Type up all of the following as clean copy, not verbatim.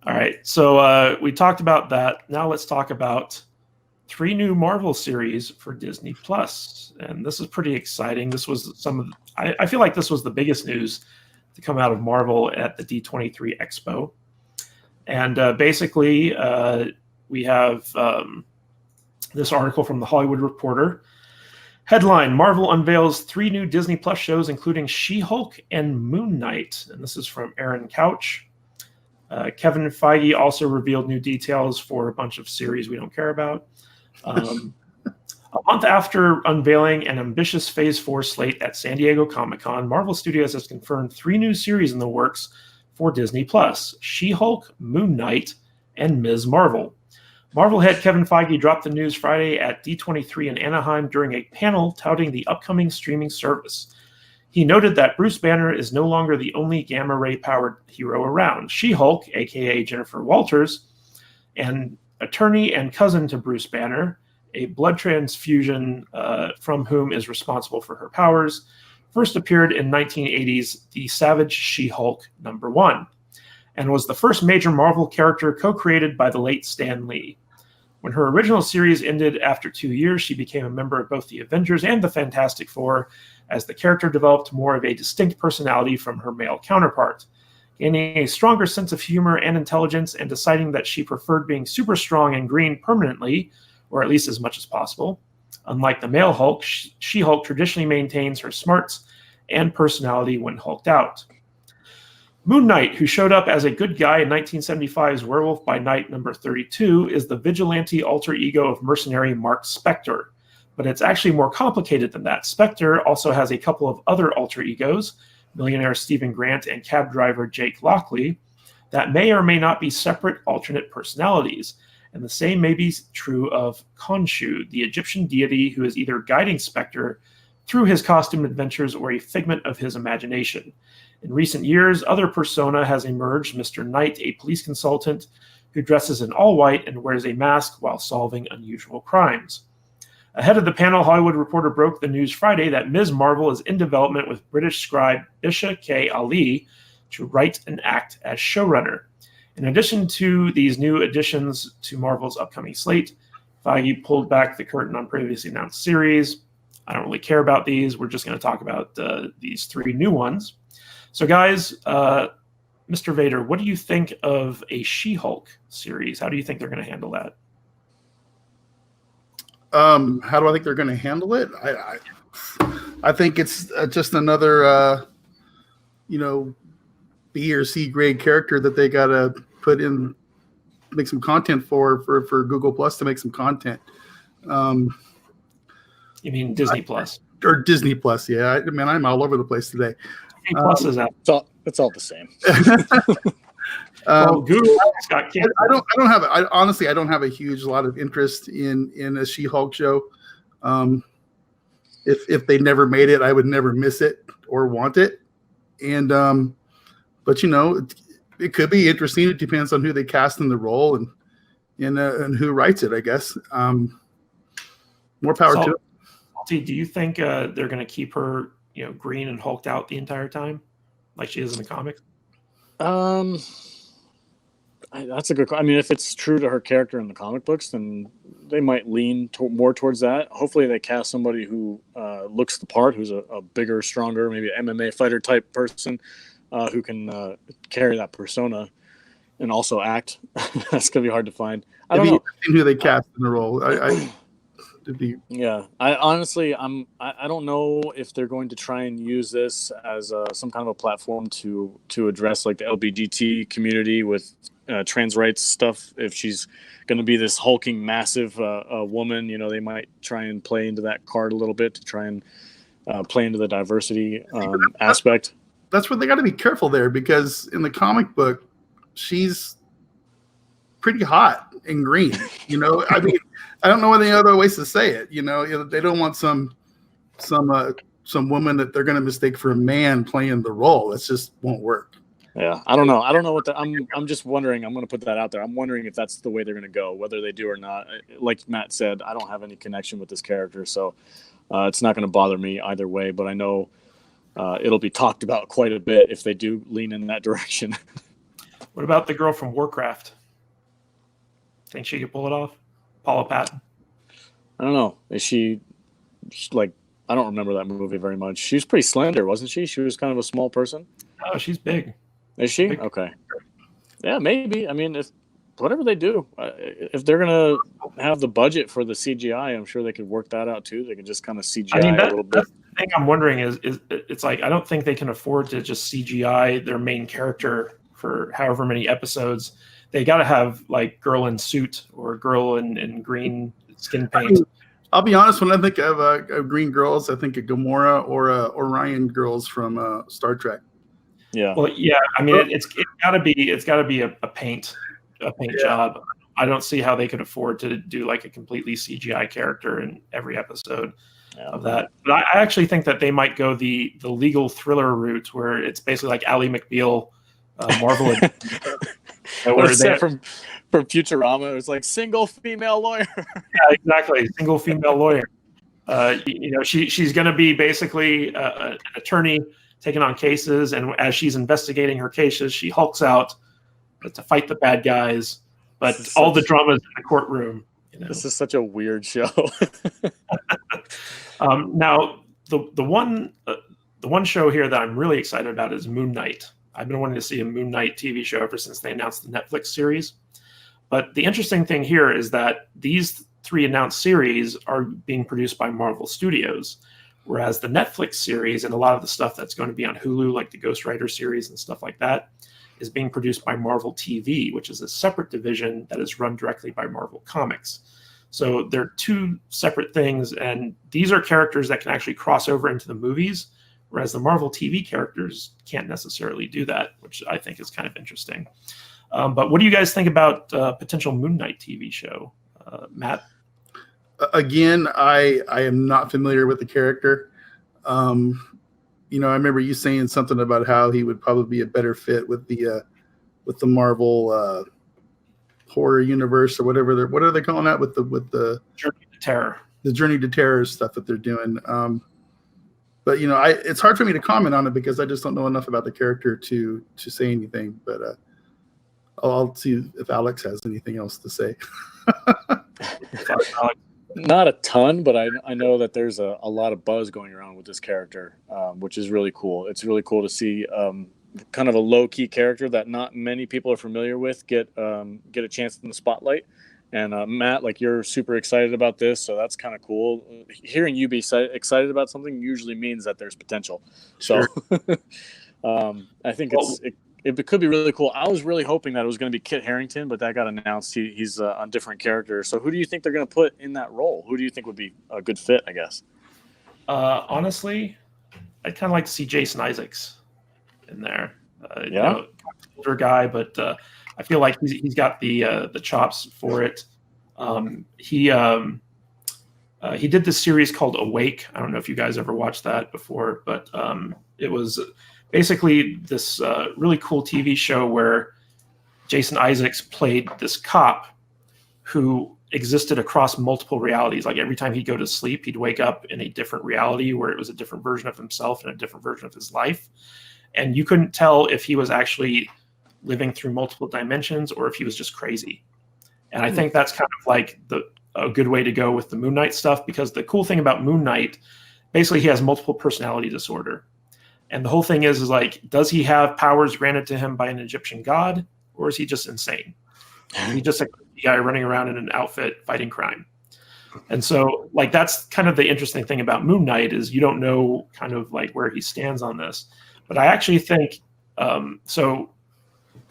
All right, so we talked about that. Now let's talk about 3 new Marvel series for Disney Plus, and this is pretty exciting. This was I feel like this was the biggest news to come out of Marvel at the D23 Expo, and basically we have this article from the Hollywood Reporter. Headline: Marvel unveils 3 new Disney Plus shows, including She-Hulk and Moon Knight, and this is from Aaron Couch. Kevin Feige also revealed new details for a bunch of series we don't care about. A month after unveiling an ambitious Phase 4 slate at San Diego Comic-Con, Marvel Studios has confirmed 3 new series in the works for Disney+: She-Hulk, Moon Knight, and Ms. Marvel. Marvel head Kevin Feige dropped the news Friday at D23 in Anaheim during a panel touting the upcoming streaming service. He noted that Bruce Banner is no longer the only gamma-ray-powered hero around. She-Hulk, a.k.a. Jennifer Walters, an attorney and cousin to Bruce Banner, a blood transfusion from whom is responsible for her powers, first appeared in 1980's The Savage She-Hulk #1, and was the first major Marvel character co-created by the late Stan Lee. When her original series ended after 2 years, she became a member of both the Avengers and the Fantastic Four, as the character developed more of a distinct personality from her male counterpart, gaining a stronger sense of humor and intelligence, and deciding that she preferred being super strong and green permanently, or at least as much as possible. Unlike the male Hulk, She-Hulk traditionally maintains her smarts and personality when hulked out. Moon Knight, who showed up as a good guy in 1975's Werewolf by Night #32, is the vigilante alter ego of mercenary Mark Spector. But it's actually more complicated than that. Spector also has a couple of other alter egos, millionaire Stephen Grant and cab driver Jake Lockley, that may or may not be separate alternate personalities. And the same may be true of Khonshu, the Egyptian deity who is either guiding Spector through his costume adventures or a figment of his imagination. In recent years, other persona has emerged: Mr. Knight, a police consultant who dresses in all white and wears a mask while solving unusual crimes. Ahead of the panel, Hollywood Reporter broke the news Friday that Ms. Marvel is in development with British scribe Bisha K. Ali to write and act as showrunner. In addition to these new additions to Marvel's upcoming slate, Feige pulled back the curtain on previously announced series. I don't really care about these. We're just going to talk about these 3 new ones. So guys, Mr. Vader, what do you think of a She-Hulk series? How do you think they're going to handle that? How do I think they're going to handle it? I think it's just another, B or C grade character that they got to put in, make some content for Google Plus to make some content. You mean Disney Plus? Or Disney Plus, yeah. I'm all over the place today. Disney Plus is out. It's all the same. Google got canceled. I don't have a huge lot of interest in a She-Hulk show. If they never made it, I would never miss it or want it. And but it could be interesting. It depends on who they cast in the role and who writes it, I guess. More power to it. Do you think they're going to keep her, green and hulked out the entire time, like she is in the comics? That's a good question. I mean, if it's true to her character in the comic books, then they might lean more towards that. Hopefully they cast somebody who looks the part, who's a bigger, stronger, maybe an MMA fighter type person who can carry that persona and also act. That's going to be hard to find. I don't know who they cast in the role. I honestly, I don't know if they're going to try and use this as some kind of a platform to address like the LGBT community with trans rights stuff. If she's going to be this hulking, massive woman, they might try and play into that card a little bit to try and play into the diversity aspect. That's where they got to be careful there, because in the comic book, she's pretty hot and green. I mean, I don't know any other ways to say it. They don't want some woman that they're going to mistake for a man playing the role. It just won't work. Yeah, I don't know. I don't know what I'm just wondering. I'm going to put that out there. I'm wondering if that's the way they're going to go, whether they do or not. Like Matt said, I don't have any connection with this character, so it's not going to bother me either way. But I know it'll be talked about quite a bit if they do lean in that direction. What about the girl from Warcraft? Think she could pull it off? Paula Patton. I don't know. Is she like? I don't remember that movie very much. She was pretty slender, wasn't she? She was kind of a small person. Oh, she's big. Is she? Big. Okay. Yeah, maybe. I mean, if whatever they do, if they're gonna have the budget for the CGI, I'm sure they could work that out too. They could just kind of CGI a little bit. That's the thing I'm wondering is it's like I don't think they can afford to just CGI their main character for however many episodes. They got to have like girl in suit or girl in green skin paint. I'll be honest. When I think of green girls, I think of Gamora or Orion girls from Star Trek. Yeah. Well, yeah. I mean, it's got to be a paint job. I don't see how they could afford to do like a completely CGI character in every episode of that. But I actually think that they might go the legal thriller route, where it's basically like Ally McBeal, Marvel. What is that from Futurama? It was like single female lawyer. Yeah, exactly. Single female lawyer. She's going to be basically an attorney taking on cases, and as she's investigating her cases, she hulks out to fight the bad guys. But all the drama's in the courtroom. This is such a weird show. Now, the one show here that I'm really excited about is Moon Knight. I've been wanting to see a Moon Knight TV show ever since they announced the Netflix series. But the interesting thing here is that these 3 announced series are being produced by Marvel Studios, whereas the Netflix series and a lot of the stuff that's going to be on Hulu, like the Ghost Rider series and stuff like that, is being produced by Marvel TV, which is a separate division that is run directly by Marvel Comics. So they're 2 separate things, and these are characters that can actually cross over into the movies, whereas the Marvel TV characters can't necessarily do that, which I think is kind of interesting. But what do you guys think about potential Moon Knight TV show, Matt? Again, I am not familiar with the character. I remember you saying something about how he would probably be a better fit with the Marvel horror universe or whatever. What are they calling that with the Journey to Terror? The Journey to Terror stuff that they're doing. But it's hard for me to comment on it because I just don't know enough about the character to say anything. But I'll see if Alex has anything else to say. Not a ton, but I know that there's a lot of buzz going around with this character, which is really cool. It's really cool to see kind of a low-key character that not many people are familiar with get a chance in the spotlight. And Matt, like, you're super excited about this, so that's kind of cool. Hearing you be excited about something usually means that there's potential. So Sure. I think it could be really cool. I was really hoping that it was going to be Kit Harington, but that got announced. He's a different character. So who do you think they're going to put in that role? Who do you think would be a good fit, I guess? Honestly, I'd kind of like to see Jason Isaacs in there. Older guy, but I feel like he's got the chops for it. He did this series called Awake. I don't know if you guys ever watched that before, but it was basically this really cool TV show where Jason Isaacs played this cop who existed across multiple realities. Like every time he'd go to sleep, he'd wake up in a different reality where it was a different version of himself and a different version of his life. And you couldn't tell if he was actually living through multiple dimensions or if he was just crazy. And I think that's kind of like a good way to go with the Moon Knight stuff, because the cool thing about Moon Knight, basically he has multiple personality disorder. And the whole thing is like, does he have powers granted to him by an Egyptian god, or is he just insane? He's just a guy running around in an outfit fighting crime. And so like, that's kind of the interesting thing about Moon Knight is you don't know kind of like where he stands on this. But I actually think, so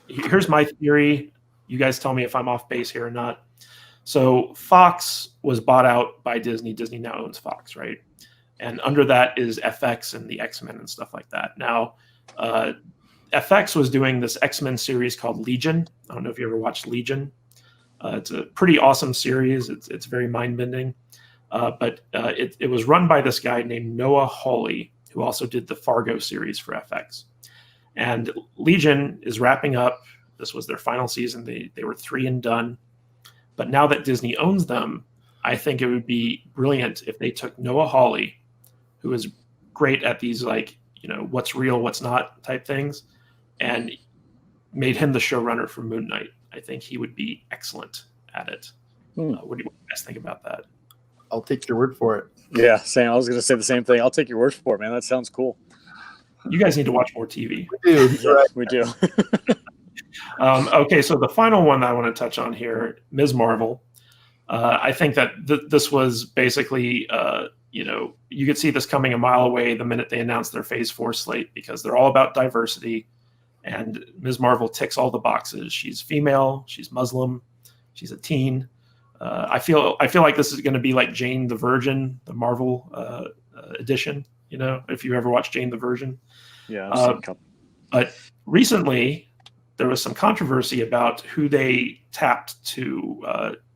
here's my theory. You guys tell me if I'm off base here or not. So Fox was bought out by Disney. Disney now owns Fox, right? And under that is FX and the X-Men and stuff like that. Now, FX was doing this X-Men series called Legion. I don't know if you ever watched Legion. It's a pretty awesome series. It's very mind-bending. But it was run by this guy named Noah Hawley, who also did the Fargo series for FX. And Legion is wrapping up. This was their final season. They were 3 and done. But now that Disney owns them, I think it would be brilliant if they took Noah Hawley, who is great at these, like, what's real, what's not type things, and made him the showrunner for Moon Knight. I think he would be excellent at it. What do you guys think about that? I'll take your word for it. Yeah, Sam, I was going to say the same thing. I'll take your word for it, man. That sounds cool. You guys need to watch more TV. We do. Yeah, Right. we do. Okay, so the final one that I want to touch on here, Ms. Marvel. I think that this was basically, you could see this coming a mile away the minute they announced their Phase 4 slate, because they're all about diversity, and Ms. Marvel ticks all the boxes. She's female, she's Muslim, she's a teen. I feel like this is going to be like Jane the Virgin, the Marvel edition. If you ever watched Jane the Virgin. Yeah, I've seen a couple. But recently, there was some controversy about who they tapped to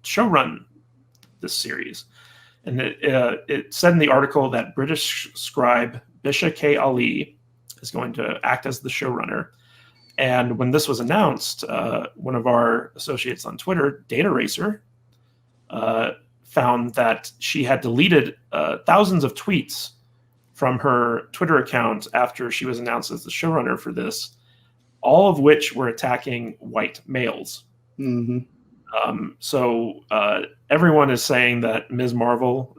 showrun this series. And it said in the article that British scribe Bisha K. Ali is going to act as the showrunner. And when this was announced, one of our associates on Twitter, Data Racer, found that she had deleted thousands of tweets from her Twitter account after she was announced as the showrunner for this, all of which were attacking white males. Mm-hmm. So everyone is saying that Ms. Marvel,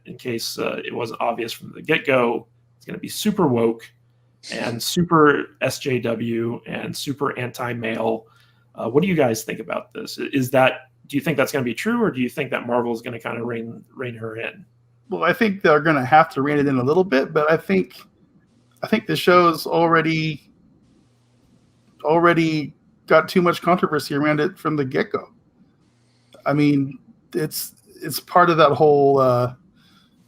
in case it wasn't obvious from the get-go, is going to be super woke and super SJW and super anti-male. What do you guys think about this? Do you think that's going to be true, or do you think that Marvel is going to kind of rein her in? Well, I think they're going to have to rein it in a little bit, but I think the show's already got too much controversy around it from the get-go. I mean, it's part of that whole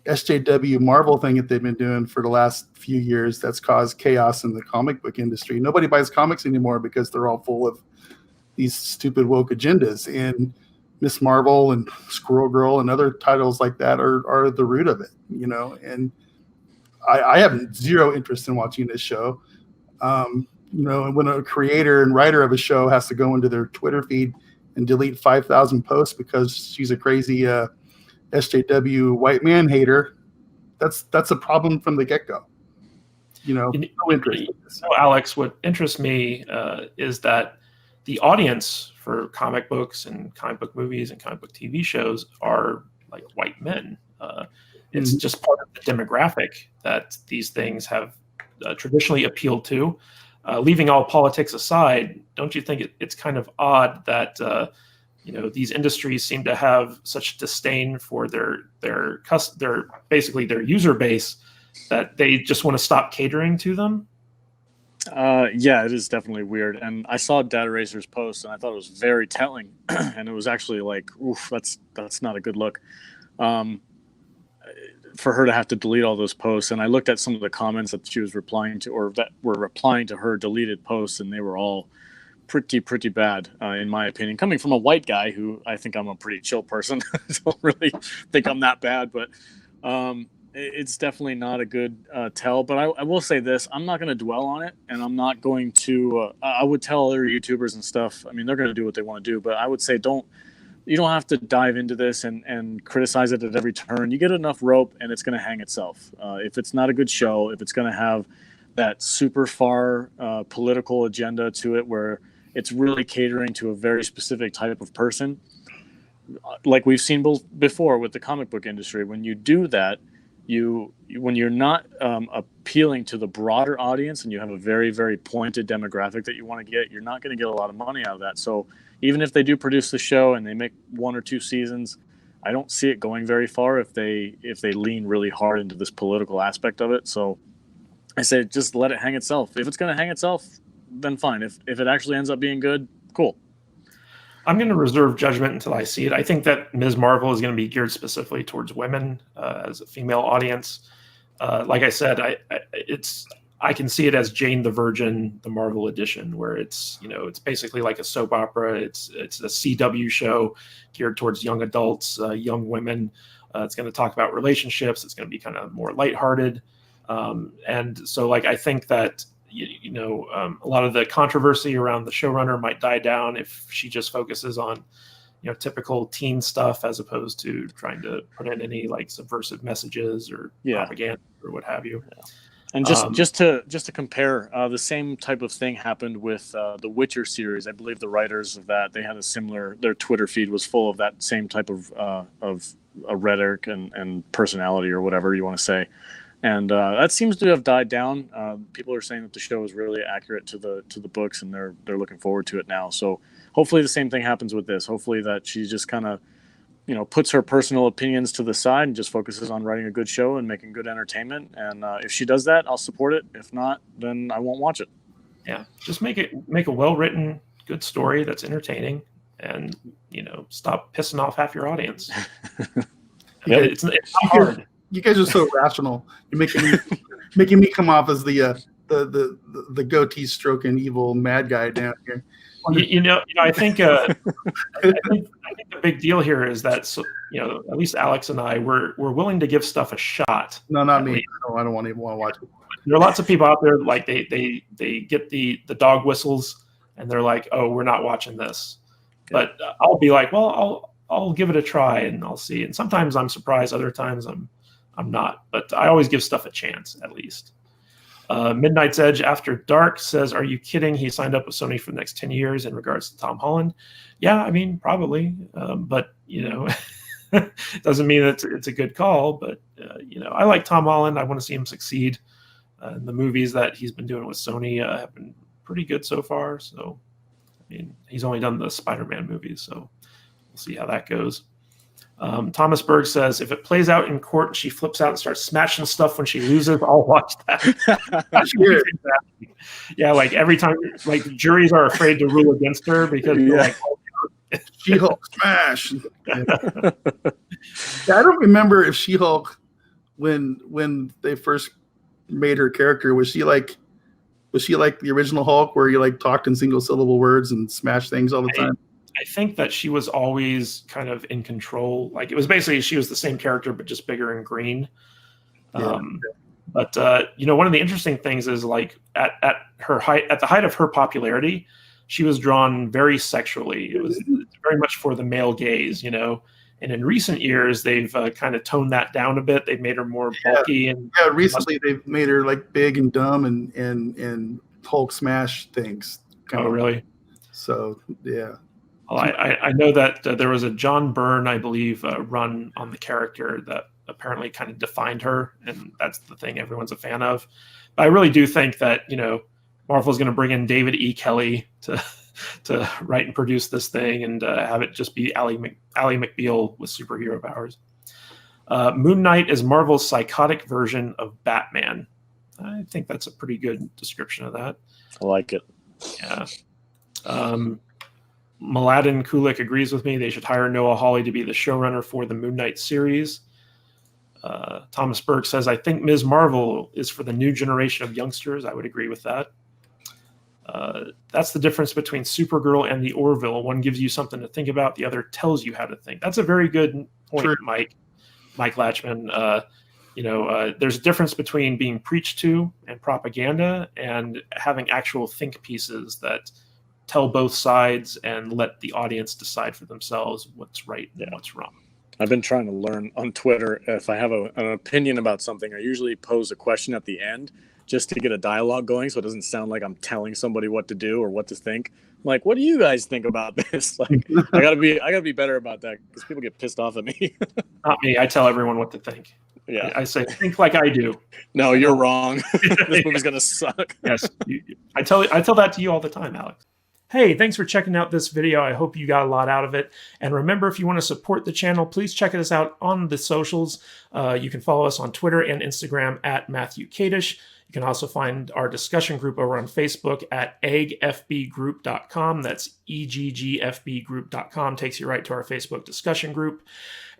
SJW Marvel thing that they've been doing for the last few years that's caused chaos in the comic book industry. Nobody buys comics anymore because they're all full of these stupid woke agendas. And Miss Marvel and Squirrel Girl and other titles like that are the root of it, and I have zero interest in watching this show. When a creator and writer of a show has to go into their Twitter feed and delete 5,000 posts because she's a crazy SJW white man hater, that's a problem from the get-go. No interest in this. Alex, what interests me is that the audience for comic books and comic book movies and comic book TV shows are like white men. It's just part of the demographic that these things have traditionally appealed to. Leaving all politics aside, don't you think it's kind of odd that these industries seem to have such disdain for their basically their user base that they just want to stop catering to them? Yeah, it is definitely weird. And I saw Data Racer's post, and I thought it was very telling. And it was actually like, oof, that's not a good look. For her to have to delete all those posts. And I looked at some of the comments that she was replying to, or that were replying to her deleted posts, and they were all pretty bad, in my opinion. Coming from a white guy who I think I'm a pretty chill person, I don't really think I'm that bad, but it's definitely not a good tell. But I will say this: I'm not going to dwell on it, and I'm not going to. I would tell other YouTubers and stuff. I mean, they're going to do what they want to do, but I would say you don't have to dive into this and criticize it at every turn. You get enough rope, and it's going to hang itself. If it's not a good show, if it's going to have that super far political agenda to it, where it's really catering to a very specific type of person, like we've seen before with the comic book industry, when you do that. When you're not appealing to the broader audience and you have a very, very pointed demographic that you want to get, you're not going to get a lot of money out of that. So even if they do produce the show and they make 1 or 2 seasons, I don't see it going very far if they lean really hard into this political aspect of it. So I say just let it hang itself. If it's going to hang itself, then fine. If it actually ends up being good, cool. I'm going to reserve judgment until I see it. I think that Ms. Marvel is going to be geared specifically towards women as a female audience. Like I said, I can see it as Jane the Virgin, the Marvel edition, where it's basically like a soap opera. It's a CW show geared towards young adults, young women. It's going to talk about relationships. It's going to be kind of more lighthearted. And so I think that a lot of the controversy around the showrunner might die down if she just focuses on, typical teen stuff as opposed to trying to put in any subversive messages or propaganda or what have you. And just to compare, the same type of thing happened with the Witcher series. I believe the writers of that, they had a similar. Their Twitter feed was full of that same type of rhetoric and personality, or whatever you want to say. And that seems to have died down. People are saying that the show is really accurate to the books, and they're looking forward to it now. So hopefully the same thing happens with this. Hopefully that she just kind of puts her personal opinions to the side and just focuses on writing a good show and making good entertainment. And if she does that, I'll support it. If not, then I won't watch it. Yeah, just make a well-written, good story that's entertaining, and stop pissing off half your audience. Yep. It's not hard. You guys are so rational. You're making me come off as the goatee stroking evil mad guy down here. I think I think the big deal here is that at least Alex and I we're willing to give stuff a shot. No, not me. No, I don't want to even want to watch it. There are lots of people out there like they get the dog whistles and they're like, oh, we're not watching this. But I'll be like, well, I'll give it a try and I'll see. And sometimes I'm surprised, other times I'm not. But I always give stuff a chance at least. Midnight's Edge After Dark says, are you kidding? He signed up with Sony for the next 10 years in regards to Tom Holland. Yeah, I mean, probably. But, doesn't mean it's a good call. But, I like Tom Holland. I want to see him succeed. The movies that he's been doing with Sony have been pretty good so far. So, I mean, he's only done the Spider-Man movies. So we'll see how that goes. Thomas Berg says, if it plays out in court and she flips out and starts smashing stuff when she loses, I'll watch that. Sure. Yeah, like every time, like juries are afraid to rule against her because they're like, She-Hulk smash. I don't remember if She-Hulk, when they first made her character, was she like the original Hulk where you like talked in single syllable words and smashed things all the time? I think that she was always kind of in control. Like it was basically she was the same character but just bigger and green. Yeah. But one of the interesting things is like at the height of her popularity, she was drawn very sexually. It was very much for the male gaze, And in recent years, they've kind of toned that down a bit. They've made her more bulky and recently they've made her like big and dumb and Hulk smash things. Oh, really? So yeah. Well, I know that there was a John Byrne, I believe, run on the character that apparently kind of defined her, and that's the thing everyone's a fan of. But I really do think that Marvel's going to bring in David E. Kelly to write and produce this thing, and have it just be Ally McBeal with superhero powers. Moon Knight is Marvel's psychotic version of Batman. I think that's a pretty good description of that. I like it. Yeah. Mladen Kulik agrees with me. They should hire Noah Hawley to be the showrunner for the Moon Knight series. Thomas Burke says, I think Ms. Marvel is for the new generation of youngsters. I would agree with that. That's the difference between Supergirl and the Orville. One gives you something to think about. The other tells you how to think. That's a very good point, sure. Mike Latchman. There's a difference between being preached to and propaganda and having actual think pieces that tell both sides and let the audience decide for themselves what's right and what's wrong. I've been trying to learn on Twitter. If I have an opinion about something, I usually pose a question at the end just to get a dialogue going so it doesn't sound like I'm telling somebody what to do or what to think. I'm like, what do you guys think about this? Like, I gotta be better about that because people get pissed off at me. Not me. I tell everyone what to think. Yeah, I say, think like I do. No, you're wrong. This movie's gonna suck. Yes, I tell that to you all the time, Alex. Hey, thanks for checking out this video. I hope you got a lot out of it. And remember, if you want to support the channel, please check us out on the socials. You can follow us on Twitter and Instagram at Matthew Kadish. You can also find our discussion group over on Facebook at eggfbgroup.com. That's eggfbgroup.com. Takes you right to our Facebook discussion group.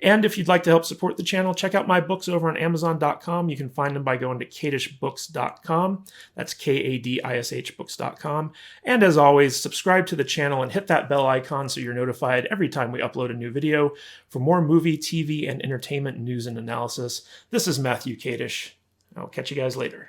And if you'd like to help support the channel, check out my books over on Amazon.com. You can find them by going to kadishbooks.com. That's Kadish books.com. And as always, subscribe to the channel and hit that bell icon so you're notified every time we upload a new video for more movie, TV, and entertainment news and analysis. This is Matthew Kadish. I'll catch you guys later.